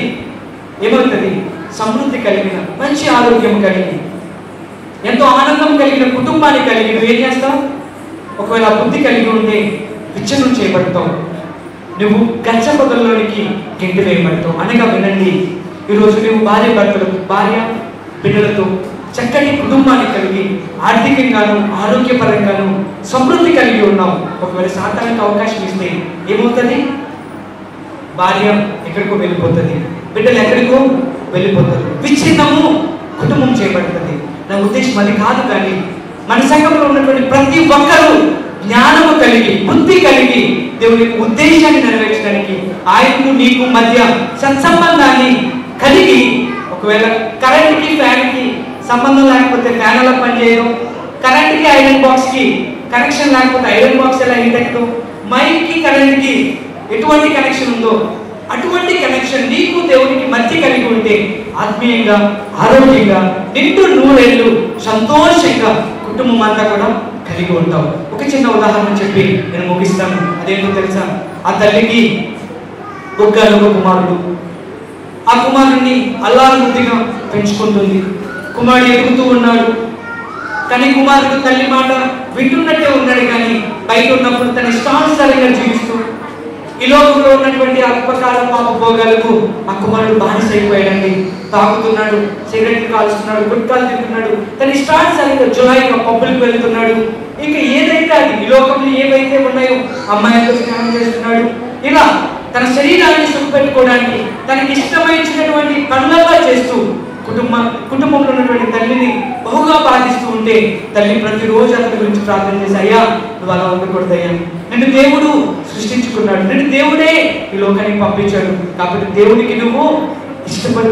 సమృద్ధి కలిగిన, మంచి ఆరోగ్యం కలిగి, ఎంతో ఆనందం కలిగిన కుటుంబాన్ని కలిగి నువ్వు ఏం చేస్తావు? ఒకవేళ బుద్ధి కలిగి ఉంటే విచ్ఛిన్నం చేయబడతావు, నువ్వు గచ్చ పొదల్లోనికి గెంటి వేయబడతావు. అనగా వినండి, ఈరోజు నువ్వు భార్య బిడ్డలతో చక్కటి కుటుంబాన్ని కలిగి ఆర్థికంగాను ఆరోగ్యపరంగాను సమృద్ధి కలిగి ఉన్నావు. ఒకవేళ సాతానికి అవకాశం ఇస్తే ఏమవుతుంది? భార్య ఎక్కడికో వెళ్ళిపోతుంది, బిడ్డలు ఎక్కడికో వెళ్ళిపోతారు, విచ్ఛిన్నము కుటుంబం చేయబడుతుంది. నా ఉద్దేశం అది కాదు. కానీ మన సంఘంలో ఉన్నటువంటి ప్రతి ఒక్కరూ జ్ఞానము కలిగి, బుద్ధి కలిగి దేవుని ఉద్దేశాన్ని నెరవేర్చడానికి, ఆయనకు నీకు మధ్య సత్సంబంధాన్ని కలిగి, ఒకవేళ కరెంట్కి ఫ్యాన్కి సంబంధం లేకపోతే ఫ్యాన్ ఎలా పనిచేయడం, కరెంట్కి ఐరన్ బాక్స్కి కనెక్షన్ లేకపోతే ఐరన్ బాక్స్ ఎలా ఇంటెక్టో, మైక్కి కరెంట్కి ఎటువంటి కనెక్షన్ ఉందో అటువంటి కనెక్షన్ నీకు దేవునికి మధ్య కలిగి ఉంటే ఆత్మీయంగా ఆరోగ్యంగా నిండు నూరేళ్ళు సంతోషంగా కుటుంబం అంతా కూడా కలిగి ఉంటావు. ఒక చిన్న ఉదాహరణ చెప్పి నేను ముగిస్తాను. అదేంటో తెలుసా? ఆ తల్లికి ఒక్కగానొక ఒక కుమారుడు. ఆ కుమారుడిని అల్లారుముద్దుగా పెంచుకుంటుంది. కుమారుడు ఎదుగుతూ ఉన్నాడు. కానీ కుమారుడు తల్లి మాట వింటున్నట్టే ఉన్నాడు, కానీ బయట ఉన్నప్పుడు తన ఇష్టానుసారంగా జీవిస్తూ ఈ లోకంలో ఉన్నటువంటి అల్పకాల పాప భోగాలకు ఆ కుమారుడు బానిస అయిపోయాడండి. తాగుతున్నాడు, సిగరెట్ కాల్చుతున్నాడు, గుట్కాలు తింటున్నాడు, తన ఇష్టానుసారంగా జులాయిగా పబ్బులకు వెళ్తున్నాడు. ఇంకా ఏదైతే అది ఈ లోకంలో ఏవైతే ఉన్నాయో అమ్మాయిలతో స్నానం చేస్తున్నాడు. ఇలా తన శరీరాన్ని సుఖపెట్టుకోవడానికి తనకి ఇష్టమైనటువంటి పనులగా చేస్తూ కుటుంబంలో ఉన్నటువంటి తల్లిని బహుగా బాధిస్తూ ఉంటే తల్లి ప్రతిరోజు అతని గురించి ప్రార్థన చేసి, అయ్యా నువ్వు అలా ఉండకూడదయ్యా, నిన్ను దేవుడు సృష్టించుకున్నాడు, నిన్ను దేవుడే ఈ లోకానికి పంపించాడు, కాబట్టి దేవునికి నువ్వు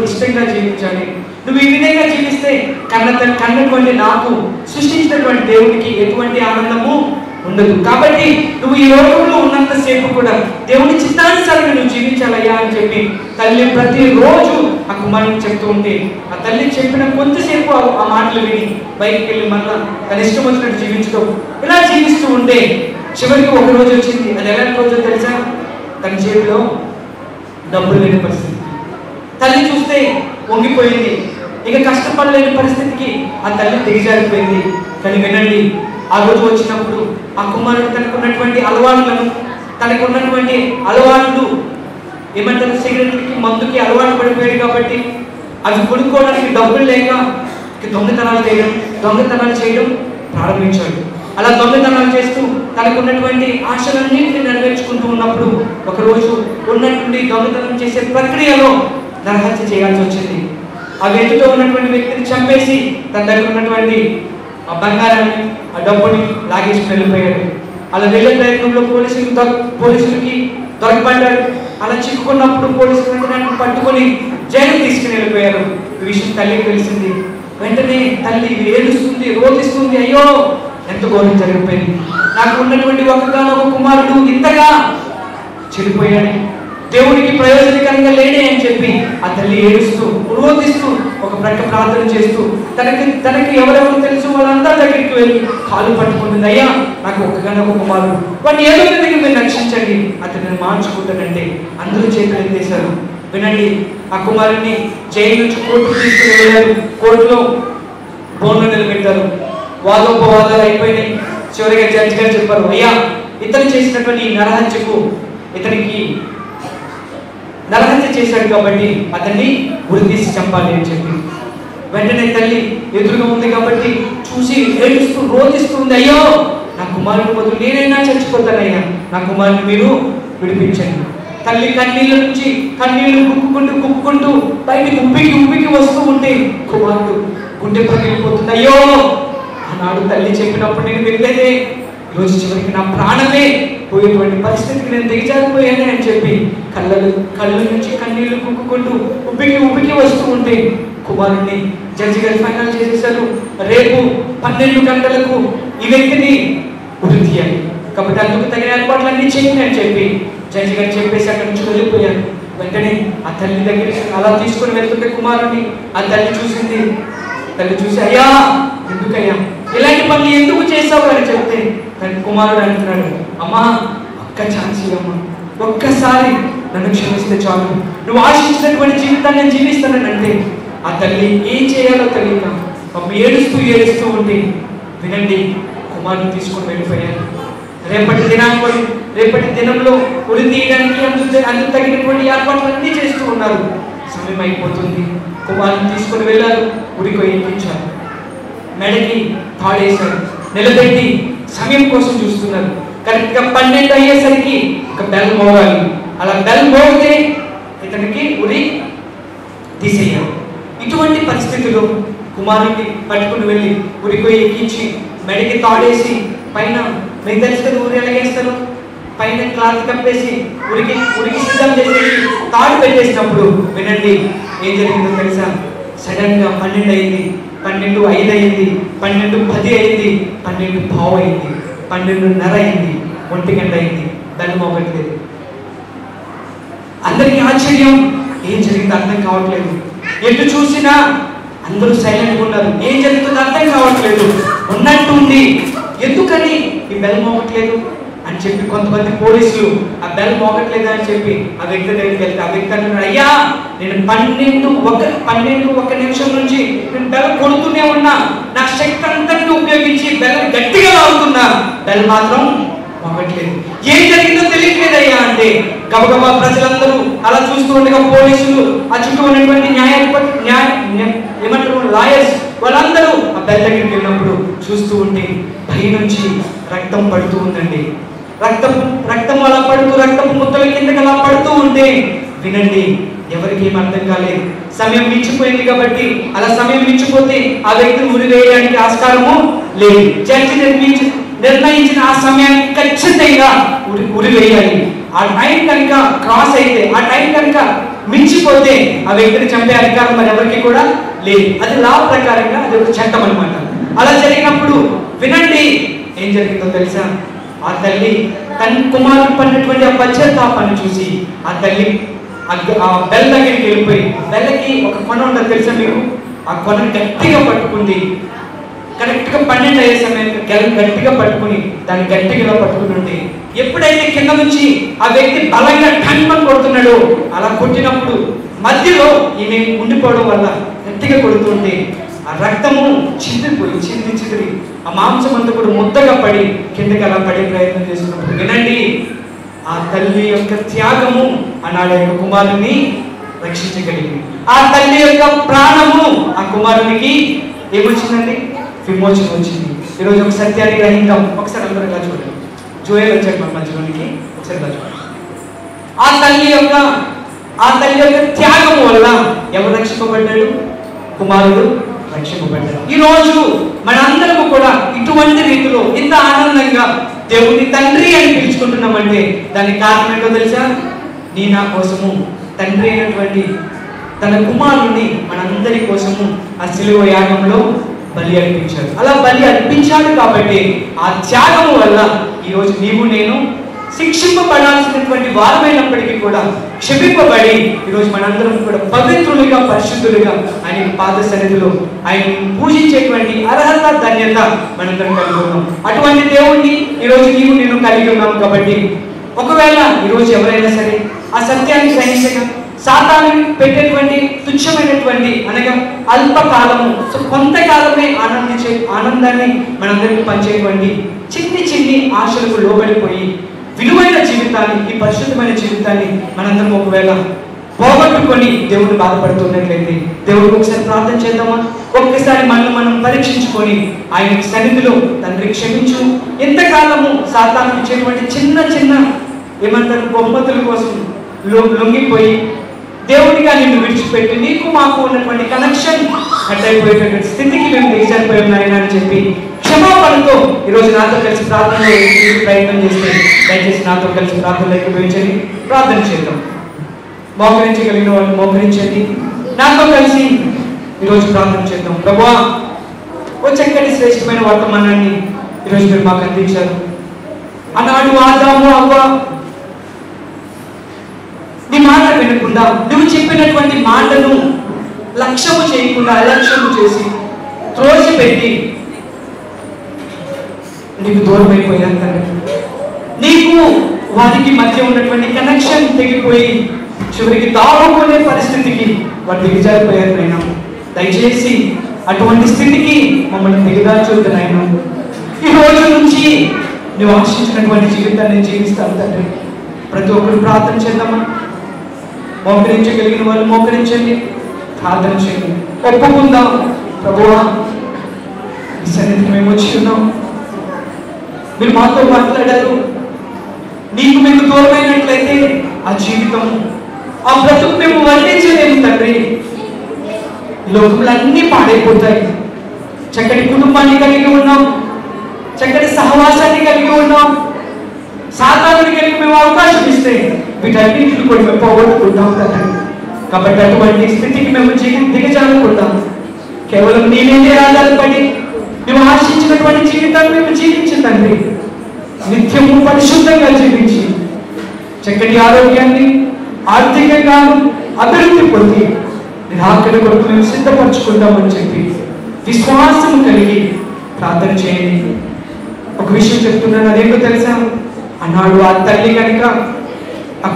ఇష్టంగా జీవించాలి. నువ్వు ఈ విధంగా జీవిస్తే కన్నటువంటి నాకు సృష్టించినటువంటి దేవునికి ఎటువంటి ఆనందము ఉండదు. కాబట్టి నువ్వు ఈ లోకంలో ఉన్నంతసేపు కూడా దేవుని చిత్తానుసారంగా నువ్వు జీవించాలయ్యా అని చెప్పి తల్లి ప్రతిరోజు ఆ కుమారుడికి చెప్తూ ఉంటే ఆ తల్లి చెప్పిన కొంతసేపు ఆ మాటలు విని బయటికి వెళ్ళి మళ్ళా తన ఇష్టం వచ్చినట్టు జీవించడం, ఇలా జీవిస్తూ ఉంటే చివరికి ఒక రోజు వచ్చింది. అది ఎలాంటి రోజు తెలుసా? తన చేతిలో డబ్బులు లేని పరిస్థితి. తల్లి చూస్తే వంగిపోయింది. ఇక కష్టపడలేని పరిస్థితికి ఆ తల్లి దిగజారిపోయింది. కానీ వినండి, ఆ రోజు వచ్చినప్పుడు ఆ కుమారుడు తనకున్నటువంటి అలవాట్లు ఏమంటారు, సిగరెట్లకి మందుకి అలవాటు పడిపోయాడు కాబట్టి అవి కొనుక్కోవడానికి డబ్బులు లేక దొంగతనాలు చేయడం ప్రారంభించాడు. అలా దొంగతనాలు చేస్తూ తనకున్నటువంటి ఆశలన్నింటినీ నెరవేర్చుకుంటూ ఉన్నప్పుడు ఒకరోజు ఉన్నటువంటి దొంగతనం చేసే ప్రక్రియలో నరహత్య చేయాల్సి వచ్చింది. ఆ వ్యక్తితో ఉన్నటువంటి వ్యక్తిని చంపేసి తన దగ్గర ఉన్నటువంటి ఆ బంగారాన్ని ఆ డబ్బుని లాగేసి వెళ్ళిపోయాడు. అలా వెళ్ళే ప్రయత్నంలో పోలీసులకి దొరకబడ్డాడు. అలా చిక్కుకున్నప్పుడు పోలీసులు పట్టుకొని జైలుకి తీసుకుని వెళ్ళిపోయారు. ఈ విషయం తల్లికి తెలిసింది. వెంటనే తల్లి ఏడుస్తుంది, రోధిస్తుంది, అయ్యో ఎంత ఘోరం జరిగిపోయింది, నాకు ఉన్నటువంటి ఒకగానొక కుమారుడు ఇంతగా చెడిపోయాడు, దేవుడికి ప్రయోజనకరంగా లేడే అని చెప్పి ఆ తల్లి ఏడుస్తూ రోధిస్తూ ఒక ప్రక్క ప్రార్థన చేస్తూ తనకి ఎవరెవరు తెలుసు వాళ్ళందరి దగ్గరికి వెళ్ళి కాలు పట్టుకుంటుంది. అయ్యా నాకు ఒక్కగానొక కుమారుడు, వాడిని ఏదో విధంగా మీరు రక్షించండి, అతన్ని మార్చుకుంటానంటే అందరూ చేతులు ఎత్తేశారు. వినండి, ఆ కుమారుడిని జైలు నుంచి కోర్టుకు తీసుకుని వెళ్ళారు. కోర్టులో బోన్లో నిలబెట్టారు. వాదోపవాదాలు అయిపోయినాయి. చివరిగా జడ్జి గారు చెప్పారు, అయ్యా ఇతను చేసినటువంటి నరహత్యకు ఇతనికి నరహత్య చేశాడు కాబట్టి అతన్ని ఉరి తీసి చంపాలి అని చెప్పి వెంటనే తల్లి ఎదురుగా ఉంది కాబట్టి చూసి ఏడుస్తూ రోధిస్తుంది. అయ్యో నా కుమారుని బదులు నేనైనా చచ్చిపోతానయ్యా, నా కుమారుని మీరు విడిపించండి. తల్లి కన్నీళ్ళ నుంచి కన్నీళ్లు కుప్పుకుంటూ బయటికి ఉబ్బికి వస్తూ ఉంటే కుమారుడు గుండె పగిలిపోతుంది. అయ్యో ఆనాడు తల్లి చెప్పినప్పుడు నేను వెళ్ళేదే, ఈరోజు చివరికి నా ప్రాణమే పోయేటువంటి పరిస్థితికి నేను దిగజారిపోయానే అని చెప్పి కళ్ళ నుంచి కన్నీళ్లు కుక్కుకుంటూ ఉబ్బికి వస్తూ ఉంటే కుమారుడిని జడ్జి గారు ఫైనల్ చేసేసారు. రేపు 12 గంటలకు ఈ వ్యక్తిని ఉరి తీయాలి కాబట్టి అందుకు తగిన ఏర్పాట్లన్నీ చేయండి అని చెప్పి జడ్జి గారు చెప్పేసి అక్కడి నుంచి వెళ్ళిపోయారు. వెంటనే ఆ తల్లి దగ్గరికి అలా తీసుకుని వెళ్తుంటే కుమారుడిని ఆ తల్లి చూసింది. తల్లి చూసి, అయ్యా ఎందుకయ్యా ఇలాంటి పనులు ఎందుకు చేసావు అని చెప్తే తన కుమారుడు అంటున్నాడు, అమ్మా ఒక్క ఛాన్స్ అమ్మా, ఒక్కసారి నన్ను క్షమిస్తే చాలు, నువ్వు ఆశించినటువంటి జీవితాన్ని నేను జీవిస్తానంటే ఆ తల్లి ఏం చేయాలో తెలియక ఏడుస్తూ ఉంటే వినండి, కుమారుని తీసుకొని వెళ్ళిపోయారు. రేపటి దినంలో ఉరి తీయడానికి అందుకు తగినటువంటి ఏర్పాట్లన్నీ చేస్తూ ఉన్నారు. సమయం అయిపోతుంది. కుమారుని తీసుకొని వెళ్ళారు, ఉరికి ఎక్కించారు, మెడకి తాడేశారు, నిలబెట్టి సమయం కోసం చూస్తున్నారు. కరెక్ట్గా 12 అయ్యేసరికి ఒక బెల్ మోగాలి. అలా బెల్ మోగితే ఇతనికి ఉరి తీసేయాలి. ఇటువంటి పరిస్థితుల్లో కుమారుడిని పట్టుకుని వెళ్ళి ఉరికి ఎక్కించి మెడకి తాడేసి పైన మీకు తెలుసు కదా ఊరి ఎలాగేస్తారు, పైన క్లాత్ కప్పేసి ఉరికి సిద్ధం చేసేసి తాడు పెట్టేసినప్పుడు వినండి ఏం జరిగిందో తెలుసా? సడన్ గా 12 అయింది, 12:05 అయింది, 12:10 అయింది, 12:15 అయింది, 12:30 అయింది, 1 గంట అయింది, బెల్ మోగట్లేదు. అందరికీ ఆశ్చర్యం, ఏం జరిగిందో అర్థం కావట్లేదు. ఎటు చూసినా అందరూ సైలెంట్గా ఉన్నారు, ఏం జరుగుతుందో అర్థం కావట్లేదు. ఉన్నట్టు ఉంది, ఎందుకని ఈ బెల్ మోగట్లేదు అని చెప్పి కొంతమంది పోలీసులు ఆ బెల్ మోగట్లేదు అని చెప్పి ఆ వ్యక్తి దగ్గరికి వెళ్తే ఆ వ్యక్తి అంటున్నాడు, అయ్యా నేను 12:01 నిమిషం నుంచి నేను బెల్ కొడుతూనే ఉన్నా, నా శక్తి అంతటిని ఉపయోగించి బెల్ గట్టిగా లాగుతున్నా, బెల్ మాత్రం మోగట్లేదు, ఏం జరిగిందో తెలియట్లేదయ్యా అంటే గబగబా ప్రజలందరూ అలా చూస్తూ ఉండగా పోలీసులు ఆ చుట్టూ ఉన్నటువంటి ఏమంటారు లాయర్స్ వాళ్ళందరూ ఆ బెల్ దగ్గరికి వెళ్ళినప్పుడు చూస్తూ ఉంటే పై నుంచి రక్తం పడుతూ ఉందండి. రక్తం అలా పడుతూ రక్తపు ముద్దల కిందకి అలా పడుతూ ఉంటే వినండి ఎవరికి ఏం అర్థం కాలేదు. సమయం మించిపోయింది కాబట్టి అలా సమయం మించిపోతే ఆ వ్యక్తిని ఉరి వేయడానికి ఆస్కారము లేదు. జడ్జి నిర్ణయించిన ఆ సమయాన్ని ఖచ్చితంగా ఉరి వేయాలి. ఆ టైం కనుక క్రాస్ అయితే, ఆ టైం కనుక మించిపోతే ఆ వ్యక్తిని చంపే అధికారం మరి ఎవరికి కూడా లేదు. అది లా ప్రకారంగా అది ఒక చట్టం అనమాట. అలా జరిగినప్పుడు వినండి ఏం జరిగిందో తెలుసా? ఆ తల్లి తన కుమారుడు పడినటువంటి ఆ పశ్చాత్తాపాన్ని చూసి ఆ తల్లి ఆ బెల్ దగ్గరికి వెళ్ళిపోయి, బెల్లకి ఒక కొన ఉంటుంది తెలుసా మీకు, ఆ కొనను గట్టిగా పట్టుకుంది. కరెక్ట్గా 12 అయ్యే సమయానికి గట్టిగా పట్టుకుని దాన్ని గట్టిగా పట్టుకుని ఉంటే ఎప్పుడైతే కింద నుంచి ఆ వ్యక్తి బలంగా టన్మని కొడుతున్నాడో అలా కొట్టినప్పుడు మధ్యలో ఈమె ఉండిపోవడం వల్ల గట్టిగా కొడుతుంటే ఆ రక్తము చిదిరి ఆ మాంసం అంతా కూడా ముద్దగా పడి కిందకి అలా పడే ప్రయత్నం చేస్తున్నప్పుడు వినండి ఆ తల్లి యొక్క త్యాగము ఆనాడు యొక్క కుమారుని రక్షించగలిగింది. ఆ తల్లి యొక్క ప్రాణము ఆ కుమారునికి ఏమొచ్చిందండి? విమోచన వచ్చింది. ఈరోజు ఒక సత్యాన్ని గ్రహించాం. ఒకసారి అందరూ ఇలా చూడండి. జోయల్ వచ్చాడు మన మధ్యలోనికి, ఒకసారి ఇలా చూడండి. ఆ తల్లి యొక్క త్యాగము వల్ల ఎవరు రక్షింపబడ్డాడు? కుమారుడు రక్షింపబడ్డాడు. ఈరోజు మనందరము కూడా ఇటువంటి రీతిలో ఇంత ఆనందంగా దేవుని తండ్రి అని పిలుచుకుంటున్నామంటే దానికి కారణం ఏంటో తెలుసా? నీ నా కోసము తండ్రి అయినటువంటి తన కుమారుడిని మనందరి కోసము ఆ సిలువ యాగంలో బలి అర్పించాడు. అలా బలి అర్పించాడు కాబట్టి ఆ త్యాగము వల్ల ఈరోజు నీవు నేను శిక్షింపబడాల్సినటువంటి వారమైనప్పటికీ కూడా క్షమింపబడి ఈరోజు మనందరం కూడా పవిత్రులుగా పరిశుద్ధులుగా ఆయన పాద సన్నిధిలో ఆయన పూజించేటువంటి అర్హత ధన్యత మనందరం కలిగి ఉన్నాం. అటువంటి దేవుణ్ణి ఈరోజు నీవు నేను కలిగి ఉన్నాం. కాబట్టి ఒకవేళ ఈరోజు ఎవరైనా సరే ఆ సత్యాన్ని గ్రహించక సాతాను పెట్టేటువంటి తుచ్చమైనటువంటి అనగా అల్పకాలము కొంతకాలమే ఆనందాన్ని మనందరికీ పంచేటువంటి చిన్ని ఆశలకు లోబడిపోయి విలువైన జీవితాన్ని, ఈ పరిశుద్ధమైన జీవితాన్ని మనందరం ఒకవేళ పోగొట్టుకొని దేవుడు బాధపడుతున్నట్లయితే దేవుడికి ఒకసారి ప్రార్థన చేద్దామా? ఒక్కసారి మనం పరీక్షించుకొని ఆయన సన్నిధిలో తండ్రి క్షమించు, ఎంతకాలము సాతాను ఇచ్చేటువంటి చిన్న ఏమంటారు బహుమతుల కోసం లొంగిపోయి దేవుడిగా నిన్ను విడిచిపెట్టి నీకు మాకు ఉన్నటువంటి కనెక్షన్ కట్ అయిపోయేటువంటి స్థితికి మేము దిగజారిపోయి ఉన్నాయని అని చెప్పి క్షమాపణతో ఈరోజు నాతో కలిసి ప్రార్థనలో ప్రయత్నం చేస్తే దయచేసి నాతో కలిసి ప్రార్థనలో ఏకీభవించండి. ప్రార్థన చేద్దాం. మోకరించగలిగిన వాళ్ళు మోకరించండి. నాతో కలిసి ఈరోజు ప్రార్థన చేద్దాం. ప్రభువా, ఓ చక్కటి శ్రేష్టమైన వర్తమానాన్ని ఈరోజు మీరు మాకు అందించారు. ఆనాడు ఆదాము అవ్వ నీ మాట వినకుండా నువ్వు చెప్పినటువంటి మాటను లక్ష్యము చేయకుండా అలక్ష్యము చేసి త్రోసిపెట్టి నీకు దూరం అయిపోయాను తండ్రి. నీకు వారికి మధ్య ఉన్నటువంటి కనెక్షన్ తెగిపోయి చివరికి దారుకునే పరిస్థితికి వారు దిగజారిపోయారు నాయన. దయచేసి అటువంటి స్థితికి మమ్మల్ని దిగదార్చొద్దు నాయన. ఈ రోజు నుంచి నువ్వు ఆశించినటువంటి జీవితాన్ని జీవిస్తాను తండ్రి. ప్రతి ఒక్కరు ప్రార్థన చేద్దామా? మోకరించగలిగిన వాళ్ళు మోకరించండి, ప్రార్థన చేయండి. ఒప్పుకుందాం, ప్రభువా ఈ సన్నిధికి మేము వచ్చి ఉన్నాం, మీరు మాతో మాట్లాడారు. నీకు మేము దూరమైనట్లయితే ఆ జీవితం, ఆ బ్రతుకు మేము వర్ణించలేము తండ్రి. లోకములు అన్నీ పాడైపోతాయి. చక్కటి కుటుంబాన్ని కలిగి ఉన్నాం, చక్కటి సహవాసాన్ని కలిగి ఉన్నాం. సాతానుడికి కలిగి మేము అవకాశం ఇస్తే వీటన్నింటిని కూడా మేము పోగొట్టుకుంటాం తండ్రి. కాబట్టి అటువంటి స్థితికి మేము దిగజారుకుంటాం. కేవలం నీ మీదే ఆధారపడి నువ్వు ఆశించినటువంటి జీవితాన్ని మేము జీవించి తండ్రి, నిత్యము పరిశుద్ధంగా జీవించి చక్కటి ఆరోగ్యాన్ని ఆర్థికంగా అభివృద్ధి పొంది నిరాకరణ కొరకు మేము సిద్ధపరచుకుంటామని చెప్పి విశ్వాసం కలిగి ప్రార్థన చేయండి. ఒక విషయం చెప్తున్నాను, అదేంటో తెలుసా? అన్నాడు ఆ తల్లి కనుక ఆ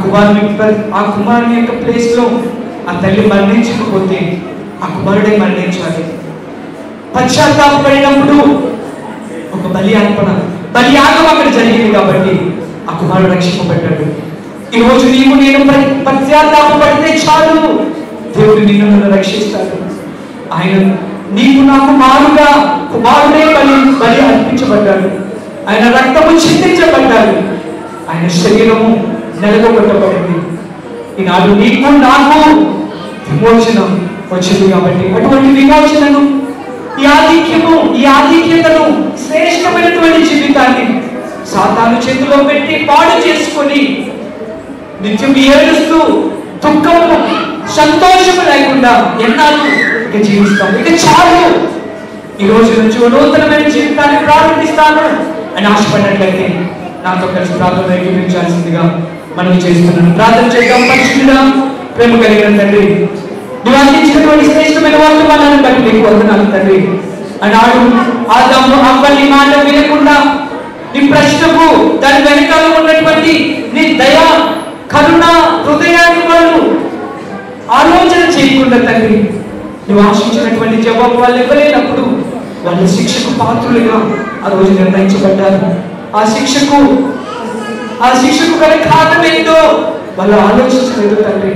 కుమారుని యొక్క ప్లేస్ లో ఆ తల్లి మరణించకపోతే ఆ కుమారుడే మరణించాలి. పశ్చాత్తాపడినప్పుడు ఒక బలియాగం అక్కడ జరిగింది కాబట్టి ఆ కుమారుడు రక్షింపబడ్డాడు. ఈరోజు నీవు నేను పశ్చాత్తాపడితే చాలు, దేవుడు నిన్ను రక్షిస్తాడు. ఆయన నీకు నాకు మారుగా కుమారుడే బలి అర్పించబడ్డాడు. ఆయన రక్తము చిందించబడ్డాడు. ఆయన శరీరము నెలకొట్టబడింది. ఈనాడు నీకు నాకు విమోచనం వచ్చింది కాబట్టి అటువంటి విమోచనను, ఈ ఆధిక్యతను, శ్రేష్టమైనటువంటి జీవితాన్ని సాతాను చేతిలో పెట్టి పాడు చేసుకొని నిత్యం ఏడుస్తూ దుఃఖము సంతోషము లేకుండా ఎన్నాళ్ళు ఇక జీవిస్తాం. ఇక చాలు, ఈ రోజు నుంచి నూతనమైన జీవితాన్ని ప్రారంభిస్తాను అని ఆశపడినట్లయితే నాతో కలిసి ప్రార్థన ఏకీభవించాల్సిందిగా మనం చేస్తున్నాను. ప్రార్థన చేద్దాం. పరిశుద్ధుడా, ప్రేమ కలిగిన తండ్రి, నువ్వు అందించినటువంటి శ్రేష్టమైన వర్తమానాన్ని బట్టి నీకు వందనాలు తండ్రి. అన్నాడు ఆదాము అవ్వని మాట వినకుండా నీ ప్రశ్నకు దాని వెనకాల ఉన్నటువంటి నీ దయ కరుణ హృదయాన్ని వాళ్ళు ఆలోచన చేయకుండా తండ్రి, నువ్వు ఆశించినటువంటి జవాబు వాళ్ళు ఇవ్వలేనప్పుడు వాళ్ళు శిక్షకు పాత్రులుగా ఆ రోజు నిర్ణయించబడ్డారు. ఆ శిక్షకు గల కారణం ఏంటో వాళ్ళు ఆలోచించలేదు తండ్రి.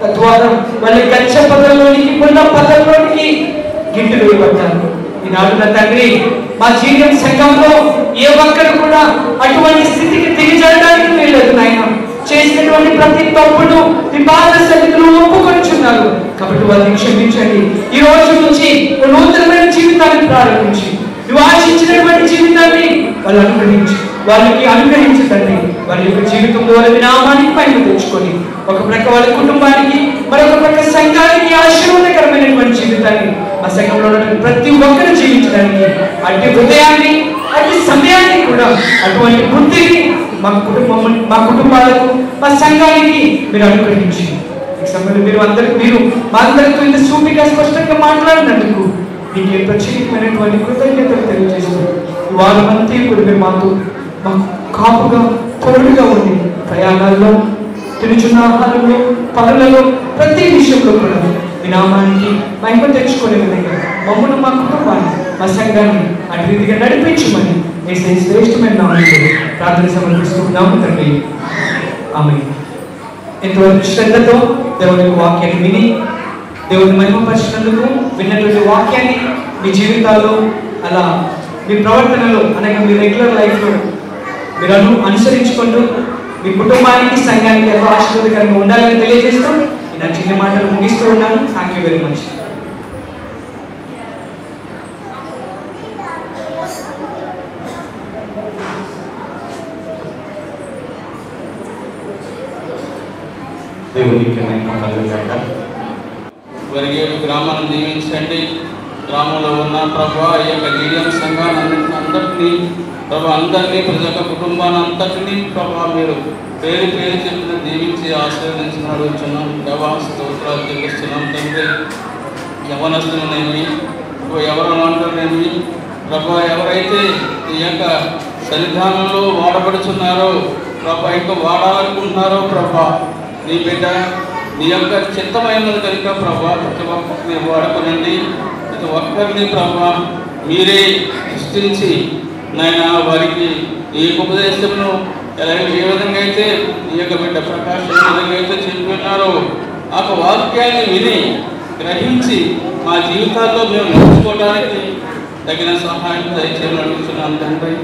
తద్వారా వాళ్ళ గచ్చ పదల్లోనికి పుల్ల పదల్లోనికి గిట్టు వేయబడ్డారు. ఈనాడు నా తండ్రి, మా జీవితం సంఘంలో ఏ ఒక్కరు కూడా అటువంటి స్థితికి దిగజారడానికి వీల్లేదు నాయన. చేసినటువంటి ప్రతి తప్పును నీ పాద సన్నిధిలో ఒప్పుకొనిచున్నారు కాబట్టి వారిని క్షమించండి. ఈ రోజు నుంచి నూతనమైన జీవితాన్ని ప్రారంభించి నువ్వు ఆశించినటువంటి జీవితాన్ని వాళ్ళకి అనుగ్రహించండి. వారి యొక్క జీవితంలో వారి నామానికి పైన తెచ్చుకొని ఒక ప్రక్క వాళ్ళ కుటుంబానికి, మరొక ప్రక్క సంఘానికి ఆశీర్వాదకరమైనటువంటి జీవితాన్ని ఆ సంఘంలో ప్రతి ఒక్కరు జీవించడానికి అట్టి హృదయాన్ని, అట్టి సమయాన్ని కూడా, అటువంటి బుద్ధిని మా కుటుంబాలకు, మా సంఘానికి మీరు అనుగ్రహించి ఈ సమయంలో మీరు మా అందరితో ఇంత సూటిగా స్పష్టంగా మాట్లాడినందుకు మీకు ప్రత్యేకమైనటువంటి కృతజ్ఞతలు తెలియజేస్తూ ఈ వారం అంతా కూడా మీరు మాకు కాపుగా తోడుగా ఉండి ప్రయాణాల్లో, తినుచున్న ఆహారంలో, పనులలో, ప్రతి విషయంలో కూడా మీ నామానికి మహిమ తెచ్చుకునే విధంగా మమ్మల్ని, మా కుటుంబాన్ని, మా సంఘాన్ని అటు రీతిగా నడిపించమని శ్రేష్టమైన నామంలో ప్రార్థన సమర్పిస్తున్నాము తండ్రి. ఆమేన్. ఎంతవరకు శ్రద్ధతో దేవుని వాక్యాన్ని విని దేవుని మహిమపరిచినందుకు, విన్నటువంటి వాక్యాన్ని మీ జీవితాల్లో, అలా మీ ప్రవర్తనలో, అనగా మీ రెగ్యులర్ లైఫ్లో మీరు అనుసరించుకుంటూ మీ కుటుంబానికి, సంఘానికి ఎంతో ఆశీర్వాదకరంగా ఉండాలని తెలియజేస్తూ నా చిన్న మాటలు ముగిస్తూ ఉన్నాను. Thank you very much. Varigedu గ్రామాన్ని దీవించండి. గ్రామంలో ఉన్న ప్రభా ఈ యొక్క జీడియం సంఘాన్ని అందరినీ ప్రభా అందరినీ ప్రతి ఒక్క కుటుంబాన్ని అంతటినీ ప్రభా మీరు పేరు పేరు చెప్పిన దీవించి ఆశీర్వదించిన అడుగుతున్నాం. ప్రభా స్తోత్రాలు చెల్లిస్తున్నాం తండ్రి. యవనస్తులనేమి, ఎవరు అంటారనేమి ప్రభా, ఎవరైతే ఈ యొక్క సన్నిధానంలో వాడబడుతున్నారో ప్రభా, ఇంకా వాడాలనుకుంటున్నారో ప్రభా, నీ బిడ్డ నీ యొక్క చిత్తమైనది కనుక ప్రభా ప్రతి ఒక్కరిని వాడుకోనండి. ప్రతి ఒక్కరిని ప్రభా మీరే సృష్టించి నాయన వారికి ఈ ఉపదేశమును ఏ విధంగా అయితే ఈ యొక్క బిడ్డ ప్రకాశం ఏ విధంగా అయితే చెప్పినారో ఆ వాక్యాన్ని విని గ్రహించి మా జీవితాల్లో మేము నేర్చుకోవడానికి తగిన సహాయం దయచేయమని అడుగుతున్నాను తండ్రి.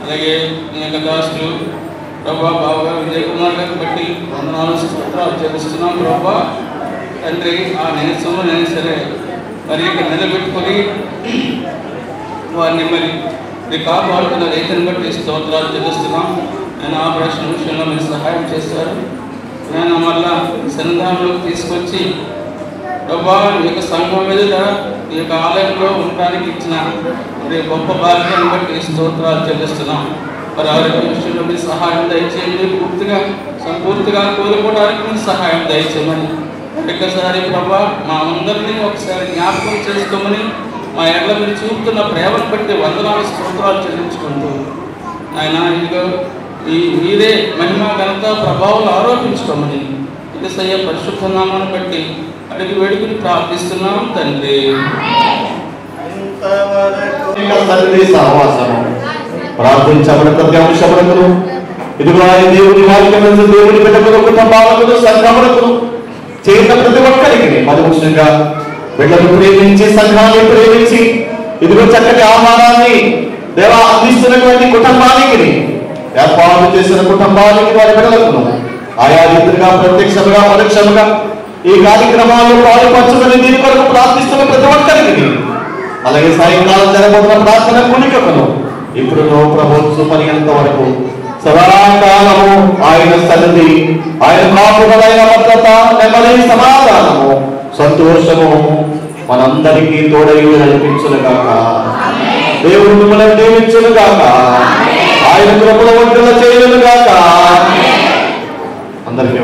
అలాగే ఈ యొక్క దాసులు ప్రభా బాబుగారు విజయ్ కుమార్ గారిని బట్టి వందనాలు స్తోత్రాలు చెల్లిస్తున్నాం ప్రభా తండ్రి. ఆ నేర్చుకుని నేను సరే మరి ఇక్కడ నిలబెట్టుకొని వారిని మరి కాపాడుతున్న రైతుని బట్టి స్తోత్రాలు చెల్లిస్తున్నాం. నేను ఆపరేషన్ విషయంలో మీరు సహాయం చేశారు. నేను మళ్ళా సన్నిధానంలోకి తీసుకొచ్చి ప్రభా ఈ యొక్క సంఘం మీద ఈ యొక్క ఆలయంలో ఉండడానికి ఇచ్చిన మరి గొప్ప భాగ్యాన్ని బట్టి స్తోత్రాలు చెల్లిస్తున్నాం. మరి ఆరోగ్య విషయంలో మీరు సహాయం దయచేయండి. సంపూర్తిగా కోలుకోవడానికి మీరు సహాయం దయచేయమని ఒక్కసారి ప్రభా మా అందరినీ ఒకసారి జ్ఞాపకం చేసుకోమని మా ఎడ్ల మీరు చూపుతున్న ప్రేమను బట్టి వందనాలు స్తోత్రాలు చెల్లించుకుంటూ ఆయన ఇదిగో మీరే మహిమ ఘనత ప్రభావాలు ఆరోపించుకోమని యేసయ్య పరిశుద్ధ నామాన్ని బట్టి అడిగి వేడుకుని ప్రార్థిస్తున్నాం తండ్రి. ప్రార్థించబడిన ప్రతి అంశములకు ఇదిగో దేవుని వాక్యములను దేవుని బిడ్డలకు కుటుంబాలకు సంఘములకు చేసిన ప్రతి ఒక్కరికి మరి ముఖ్యంగా బిడ్డలు ప్రేమించి సంఘాన్ని ప్రేమించి ఇదిగో చక్కటి ఆహారాన్ని దేవా అందిస్తున్నటువంటి కుటుంబానికి, ఏర్పాటు చేసిన కుటుంబానికి, వారి బిడ్డలకు ఆయా రీతిగా ప్రత్యక్షముగా పరోక్షముగా ఈ కార్యక్రమాల్లో పాల్పంచుకొని దీని కొరకు ప్రార్థిస్తున్న ప్రతి ఒక్కరికి, అలాగే సాయంకాలం జరగబోతున్న ప్రార్థన కూడికను ఇప్పుడు ప్రభుత్వ పర్యంత వరకు సదాకాలము ఆయన సన్నిధి, ఆయన కాపుదలైన భద్రత, నెమ్మది, సమాధానము, సంతోషము మనందరికీ తోడై నడిపించునుగాక. దేవుడు మిమ్మల్ని దీవించునుగాక. ఆయన కృపల వంటల చేయునుగాక. అందరికీ